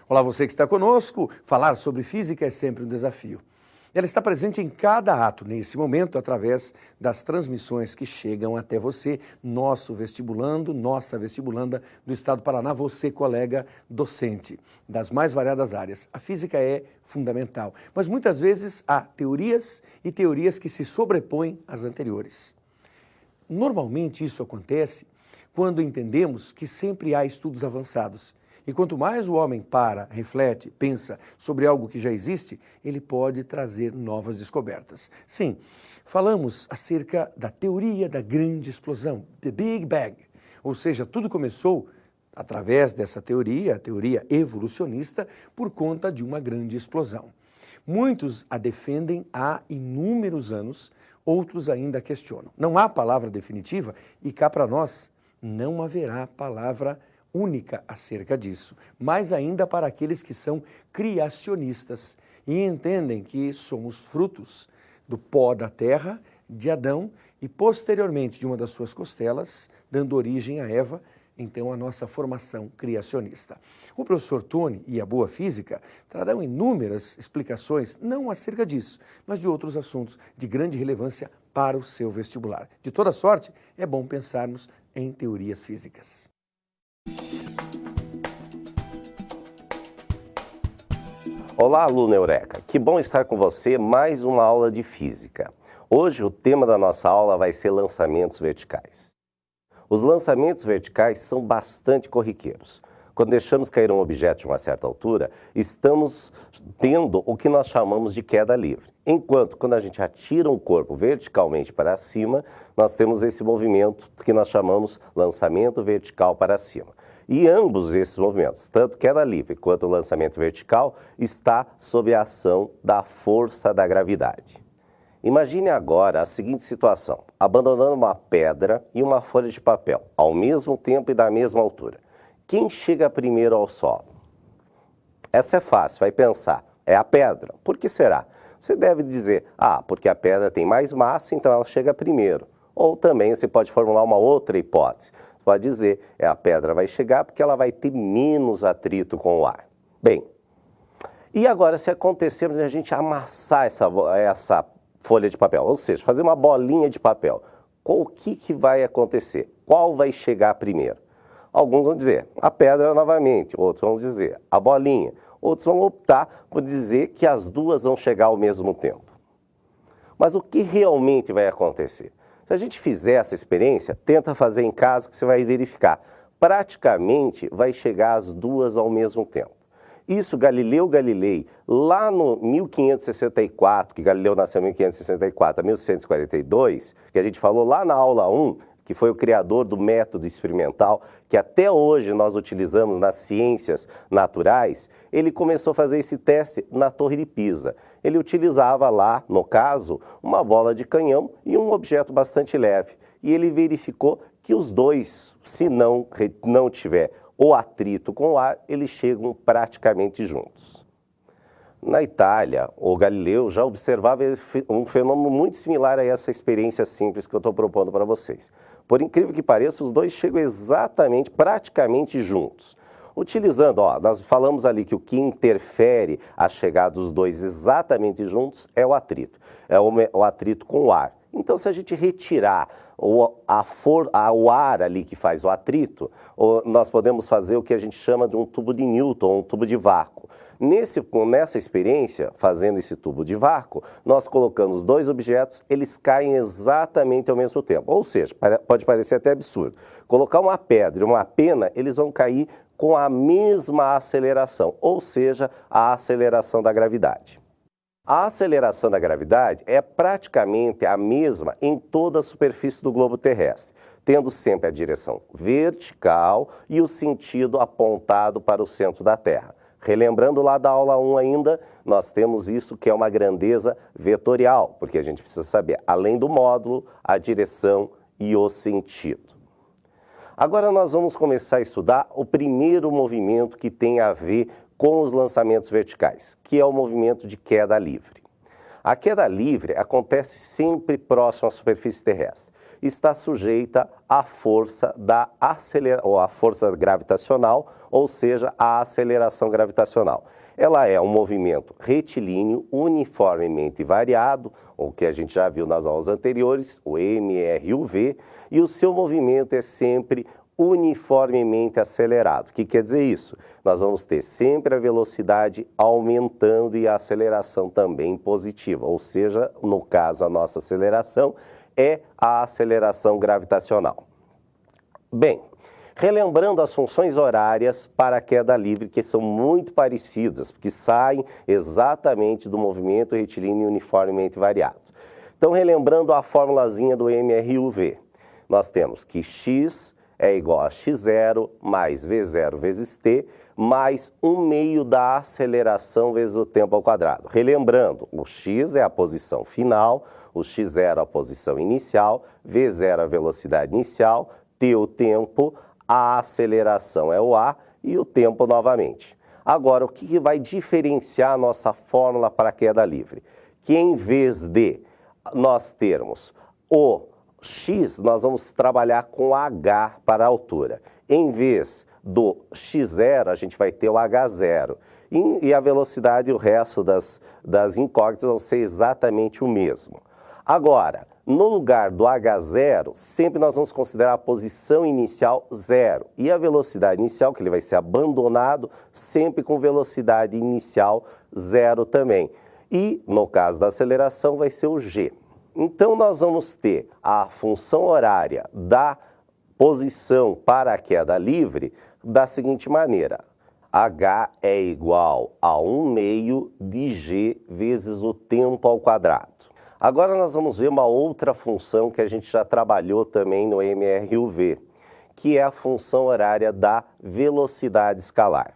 Olá, você que está conosco. Falar sobre física é sempre um desafio. Ela está presente em cada ato, nesse momento, através das transmissões que chegam até você, nosso vestibulando, nossa vestibulanda do Estado do Paraná, você, colega docente das mais variadas áreas. A física é fundamental, mas muitas vezes há teorias e teorias que se sobrepõem às anteriores. Normalmente isso acontece quando entendemos que sempre há estudos avançados. E quanto mais o homem para, reflete, pensa sobre algo que já existe, ele pode trazer novas descobertas. Sim, falamos acerca da teoria da grande explosão, the Big Bang. Ou seja, tudo começou através dessa teoria, a teoria evolucionista, por conta de uma grande explosão. Muitos a defendem há inúmeros anos, outros ainda a questionam. Não há palavra definitiva e cá para nós não haverá palavra única acerca disso, mais ainda para aqueles que são criacionistas e entendem que somos frutos do pó da terra, de Adão e posteriormente de uma das suas costelas, dando origem a Eva, então a nossa formação criacionista. O professor Tony e a Boa Física trarão inúmeras explicações, não acerca disso, mas de outros assuntos de grande relevância para o seu vestibular. De toda sorte, é bom pensarmos em teorias físicas. Olá, aluno Eureka! Que bom estar com você, mais uma aula de física. Hoje o tema da nossa aula vai ser lançamentos verticais. Os lançamentos verticais são bastante corriqueiros. Quando deixamos cair um objeto de uma certa altura, estamos tendo o que nós chamamos de queda livre. Enquanto, quando a gente atira um corpo verticalmente para cima, nós temos esse movimento que nós chamamos lançamento vertical para cima. E ambos esses movimentos, tanto queda livre quanto o lançamento vertical, está sob a ação da força da gravidade. Imagine agora a seguinte situação, abandonando uma pedra e uma folha de papel, ao mesmo tempo e da mesma altura. Quem chega primeiro ao solo? Essa é fácil, vai pensar, é a pedra. Por que será? Você deve dizer, porque a pedra tem mais massa, então ela chega primeiro. Ou também você pode formular uma outra hipótese. Pode dizer, a pedra vai chegar porque ela vai ter menos atrito com o ar. Bem, e agora se acontecermos a gente amassar essa folha de papel, ou seja, fazer uma bolinha de papel, o que vai acontecer? Qual vai chegar primeiro? Alguns vão dizer a pedra novamente, outros vão dizer a bolinha, outros vão optar por dizer que as duas vão chegar ao mesmo tempo. Mas o que realmente vai acontecer? Se a gente fizer essa experiência, tenta fazer em casa que você vai verificar. Praticamente vai chegar as duas ao mesmo tempo. Isso Galileu Galilei, lá no 1564, que Galileu nasceu em 1564 a 1642, que a gente falou lá na aula 1, que foi o criador do método experimental, que até hoje nós utilizamos nas ciências naturais, ele começou a fazer esse teste na Torre de Pisa. Ele utilizava lá, no caso, uma bola de canhão e um objeto bastante leve. E ele verificou que os dois, se não tiver o atrito com o ar, eles chegam praticamente juntos. Na Itália, o Galileu já observava um fenômeno muito similar a essa experiência simples que eu estou propondo para vocês. Por incrível que pareça, os dois chegam exatamente, praticamente juntos. Utilizando, nós falamos ali que o que interfere a chegada dos dois exatamente juntos é o atrito. É o atrito com o ar. Então, se a gente retirar o ar ali que faz o atrito, nós podemos fazer o que a gente chama de um tubo de Newton, um tubo de vácuo. Nessa experiência, fazendo esse tubo de vácuo, nós colocamos os dois objetos, eles caem exatamente ao mesmo tempo. Ou seja, pode parecer até absurdo. Colocar uma pedra e uma pena, eles vão cair com a mesma aceleração, ou seja, a aceleração da gravidade. A aceleração da gravidade é praticamente a mesma em toda a superfície do globo terrestre, tendo sempre a direção vertical e o sentido apontado para o centro da Terra. Relembrando lá da aula 1 ainda, nós temos isso que é uma grandeza vetorial, porque a gente precisa saber, além do módulo, a direção e o sentido. Agora nós vamos começar a estudar o primeiro movimento que tem a ver com os lançamentos verticais, que é o movimento de queda livre. A queda livre acontece sempre próximo à superfície terrestre. está sujeita à força ou à força gravitacional, ou seja, à aceleração gravitacional. Ela é um movimento retilíneo uniformemente variado, o que a gente já viu nas aulas anteriores, o mr e o v, e o seu movimento é sempre uniformemente acelerado. O que quer dizer isso? Nós vamos ter sempre a velocidade aumentando e a aceleração também positiva, ou seja, no caso a nossa aceleração é a aceleração gravitacional. Bem, relembrando as funções horárias para a queda livre, que são muito parecidas, porque saem exatamente do movimento retilíneo uniformemente variado. Então, relembrando a formulazinha do mr e o v, nós temos que x é igual a x0 mais v0 vezes t, mais 1/2 da aceleração vezes o tempo ao quadrado. Relembrando, o x é a posição final, o x0 a posição inicial, v0 a velocidade inicial, t o tempo, a aceleração é o a e o tempo novamente. Agora, o que vai diferenciar a nossa fórmula para a queda livre? Que em vez de nós termos o x, nós vamos trabalhar com h para a altura. Em vez do x0, a gente vai ter o h0. E a velocidade e o resto das incógnitas vão ser exatamente o mesmo. Agora, no lugar do h0, sempre nós vamos considerar a posição inicial 0. E a velocidade inicial, que ele vai ser abandonado, sempre com velocidade inicial 0 também. E, no caso da aceleração, vai ser o g. Então, nós vamos ter a função horária da posição para a queda livre da seguinte maneira. H é igual a 1/2 de g vezes o tempo ao quadrado. Agora nós vamos ver uma outra função que a gente já trabalhou também no mr e o v, que é a função horária da velocidade escalar.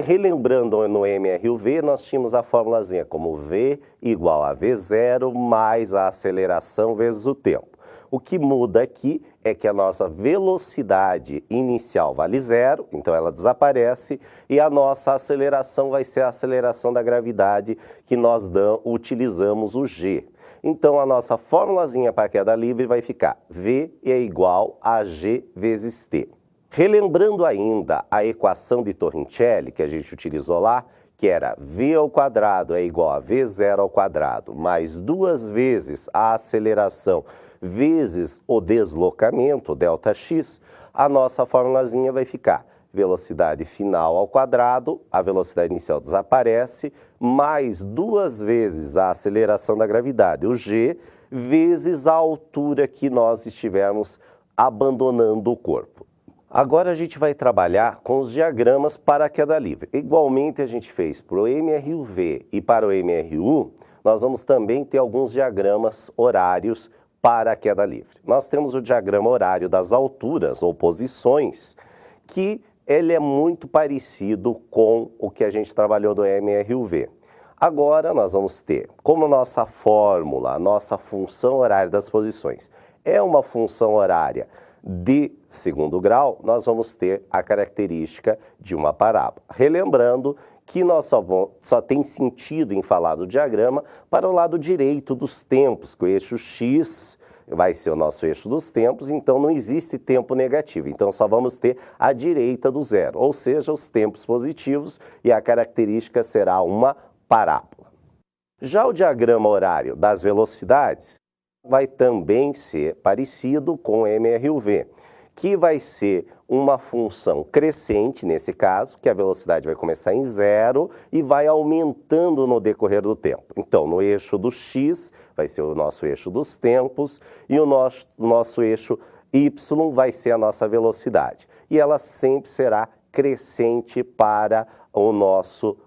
Relembrando no mr e o v, nós tínhamos a formulazinha como v igual a v0 mais a aceleração vezes o tempo. O que muda aqui é que a nossa velocidade inicial vale 0, então ela desaparece, e a nossa aceleração vai ser a aceleração da gravidade que nós utilizamos o g. Então a nossa formulazinha para a queda livre vai ficar v é igual a g vezes t. Relembrando ainda a equação de Torricelli que a gente utilizou lá, que era v ao quadrado é igual a v0 ao quadrado, mais 2 vezes a aceleração vezes o deslocamento, ΔX, a nossa formulazinha vai ficar velocidade final ao quadrado, a velocidade inicial desaparece, mais 2 vezes a aceleração da gravidade, o g, vezes a altura que nós estivermos abandonando o corpo. Agora a gente vai trabalhar com os diagramas para a queda livre. Igualmente a gente fez para o mr e o v e para o mr e u, nós vamos também ter alguns diagramas horários para a queda livre. Nós temos o diagrama horário das alturas ou posições, que ele é muito parecido com o que a gente trabalhou do mr e o v. Agora nós vamos ter, como nossa fórmula, nossa função horária das posições é uma função horária de segundo grau, nós vamos ter a característica de uma parábola. Relembrando que nós só tem sentido em falar do diagrama para o lado direito dos tempos, que o eixo x vai ser o nosso eixo dos tempos, então não existe tempo negativo. Então só vamos ter a direita do zero, ou seja, os tempos positivos, e a característica será uma parábola. Já o diagrama horário das velocidades vai também ser parecido com o mr e o v, que vai ser uma função crescente, nesse caso, que a velocidade vai começar em 0 e vai aumentando no decorrer do tempo. Então, no eixo do x vai ser o nosso eixo dos tempos e o nosso eixo y vai ser a nossa velocidade. E ela sempre será crescente para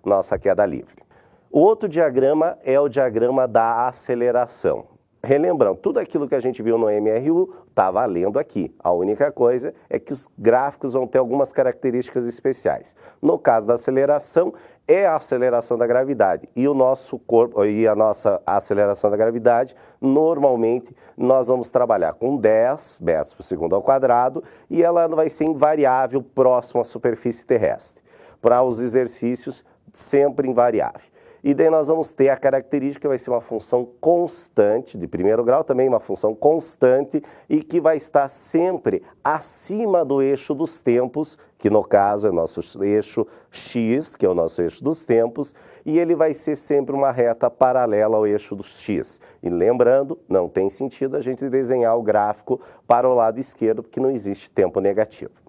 nossa queda livre. O outro diagrama é o diagrama da aceleração. Relembrando, tudo aquilo que a gente viu no MRU está valendo aqui. A única coisa é que os gráficos vão ter algumas características especiais. No caso da aceleração, é a aceleração da gravidade. E o nosso corpo, e a nossa aceleração da gravidade, normalmente nós vamos trabalhar com 10 metros por segundo ao quadrado e ela vai ser invariável próximo à superfície terrestre. Para os exercícios, sempre invariável. E daí nós vamos ter a característica que vai ser uma função constante, de primeiro grau também uma função constante e que vai estar sempre acima do eixo dos tempos, que no caso é nosso eixo X, que é o nosso eixo dos tempos, e ele vai ser sempre uma reta paralela ao eixo do X. E lembrando, não tem sentido a gente desenhar o gráfico para o lado esquerdo, porque não existe tempo negativo.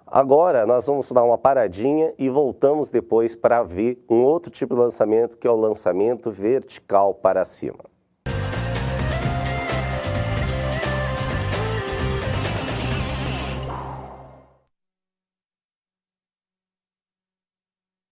Agora nós vamos dar uma paradinha e voltamos depois para ver um outro tipo de lançamento, que é o lançamento vertical para cima.